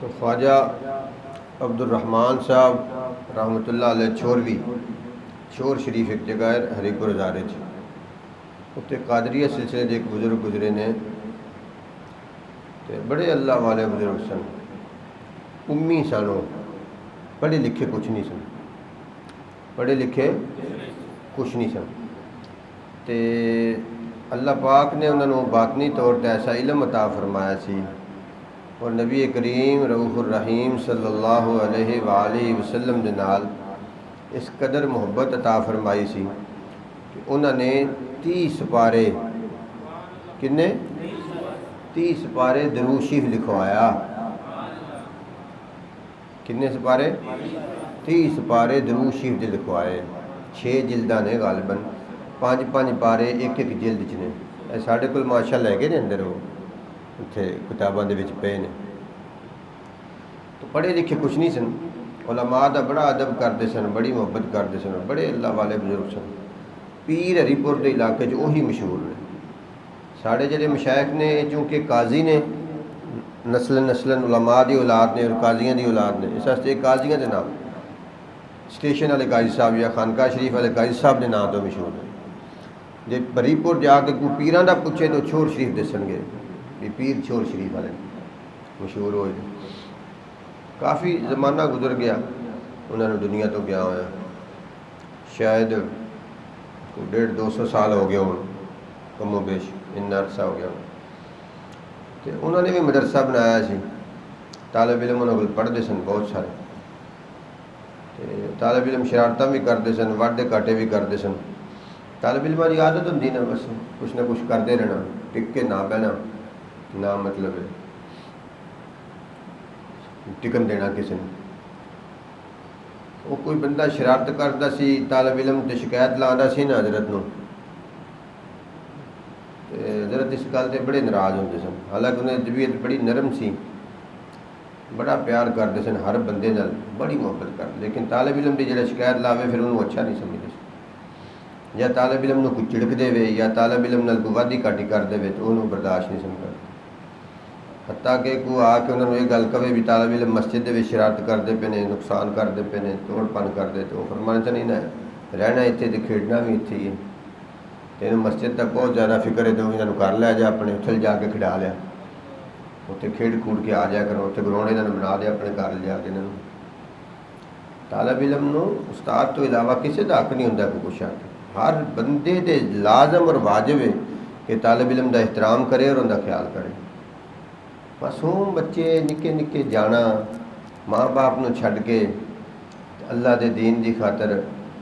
तो ख्वाजा अब्दुर्रहमान साहब रहमतुल्लाह अलैह छोरवी छोर शरीफ एक जगह है हरीपुर हज़ारे उत्ते कादरिया सिलसिले के एक बुजुर्ग गुजरे ने ते बड़े अल्लाह वाले बुजुर्ग सन। उम्मी सन, पढ़े लिखे कुछ नहीं सन, पढ़े लिखे कुछ नहीं सन। ते अल्लाह पाक ने उन्होंने बातनी तौर पर ऐसा इलम अता फरमाया सी और नबी करीम रऊफुर रहीम सल्लल्लाहु अलैहि वालैहि वसल्लम दे नाल इस कदर मुहब्बत अता फरमाई सी कि उन्होंने 30 सिपारे किन्ने 30 सिपारे दरूद शरीफ लिखवाया। किन्ने सिपारे 30 सिपारे दरूद शरीफ दे लिखवाए। 6 जिल्दां ने गालिबन 5-5 पारे एक जिल्द च ने। साढ़े कोल माशाअल्लाह लैगे ने अंदर वो उत्थे किताबां दे विच पे ने। तो पढ़े लिखे कुछ नहीं सन। उलमा दा बड़ा अदब करते सन, बड़ी मुहब्बत करते सन, बड़े अल्लाह वाले बुजुर्ग सन। पीर हरीपुर के इलाके च मशहूर ने। साढ़े जेडे मशाइख ने चूँकि काजी ने नस्लन नस्लन उलमा की औलाद ने और काजियां की औलाद ने, इस वास्ते काजियां के नाम स्टेशन वाले काजी साहब या खानका शरीफ वाले काजी साहब के नाम तो मशहूर है। जे हरीपुर जाके कोई पीरां दा पूछे तो छोर शरीफ दसणगे कि पीर छोर शरीफ वाले मशहूर होए। काफ़ी ज़माना गुजर गया उन्होंने दुनिया तो गया होया, शायद 150-200 साल हो गए हो कमो बेश, इन्ना अरसा हो गया। तो उन्होंने भी मदरसा बनाया सी। तालिब इलम उन्होंने पढ़ते सन बहुत सारे। तो तालिब इलम शरारतां भी करते सन, वाढे काटे भी करते सन। तालिब इलमां की आदत होंदी ना, बस कुछ ना कुछ करते रहना, टिक के ना बहना, ना मतलब है टिकन देना किसी ने। वो कोई बंदा शरारत करता सी, तालिब इलम ते शिकायत लाता सी ना हजरत नूं, हजरत इस गल से बड़े नाराज़ होंदे सन। हालांकि उन्हें तबीयत बड़ी नरम सी, बड़ा प्यार करते सन हर बंदे नाल, बड़ी मुहब्बत करते। लेकिन तालिब इलम की जो शिकायत लावे फिर उन्होंने अच्छा नहीं समझते। या तालिब इलम कोई झिड़क देवे या तालिब इलम नाल कोई वाधी घाटी कर दे तो उन्होंने बर्दाश्त नहीं समझ। हत्ता कि कोई आके उन्होंने ये गल कहे भी तालिब इलम मस्जिद में शरारत करते पे ने, नुकसान करते पे ने, तोड़ भन करते, तो फरमाना नहीं ना रहना इत्थे ते खेडना भी इत्थे ही है। तेन मस्जिद का बहुत ज़्यादा फिक्र है तो इन्होंने कर लिया जा, अपने उत्थे जाके खिडा लिया, उत्थे खेड कूद के आ जाया करो, उत्थे ग्राउंड इन्होंने बना लिया अपने घर जाके। इन्होंने तालिब इलम नूं उस्ताद तो इलावा किसी का हक नहीं होंदा कोई कुछ आके। हर बंदे ते लाजम और वाजिब है कि तालिब इलम का एहतराम करे और उनका ख्याल करे। मासूम बच्चे निके निके जाना माँ बाप नूं छड्ड के अल्लाह दे दीन की खातर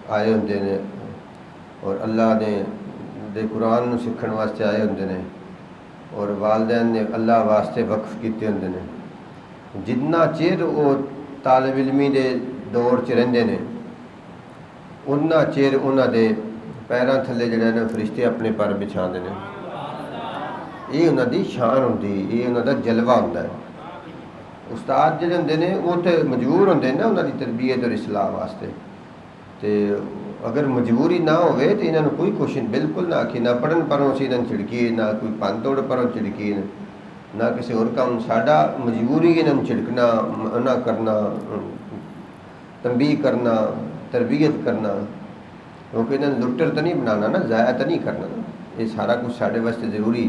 आए होंदे ने और अल्लाह दे कुरान नूं सीखण वास्ते आए होंदे ने और वालदैन ने अल्लाह वास्ते वक्फ कीते होंदे ने। जिन्ना चिर वो तालिब इलमी दे दौर च रहिंदे ने उन्ना चिर उन्हां दे पैरां थल्ले जिहड़े ने फरिश्ते अपने पर बिछाते हैं। ये उन्हां दी शान होंदी, ये उन्हां दा जलवा होंदा है। उस्ताद जिहड़े होंदे ने वो तो मजबूर होंदे ना उन्हां दी तरबियत और इस्लाह वास्ते। तो अगर मजबूरी ना होवे तो इन्होंने कोई क्वेश्चन बिल्कुल ना आखी, ना पढ़न परों से इन्होंने झिड़की, ना कोई भन तोड़ परों झिड़की, ना किसी और काम। साडा मजबूरी इन्होंने झिड़कना, मना करना, तंबीह करना, तरबियत करना, क्योंकि इन्होंने लुट्टर तो नहीं बनाना ना, ज़ाया तो नहीं करना। ये सारा कुछ साढ़े वास्ते जरूरी।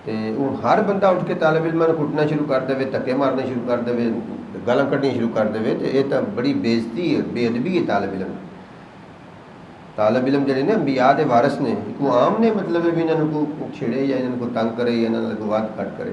तो वो हर बंदा उठ के तालिब इलमां नूं कुटना शुरू कर दे, धक्के मारने शुरू कर दे, गालां कढ़नियां शुरू कर दे, तो यह तो बड़ी बेइज्जती है, बेअदबी है। तालिब इलम जिहड़े ने अंबिया दे वारिस ने, कोई आम ने मतलब है भी इन्होंने को छेड़े या इन्होंने को तंग करे या इन्होंने को वाद घट करे।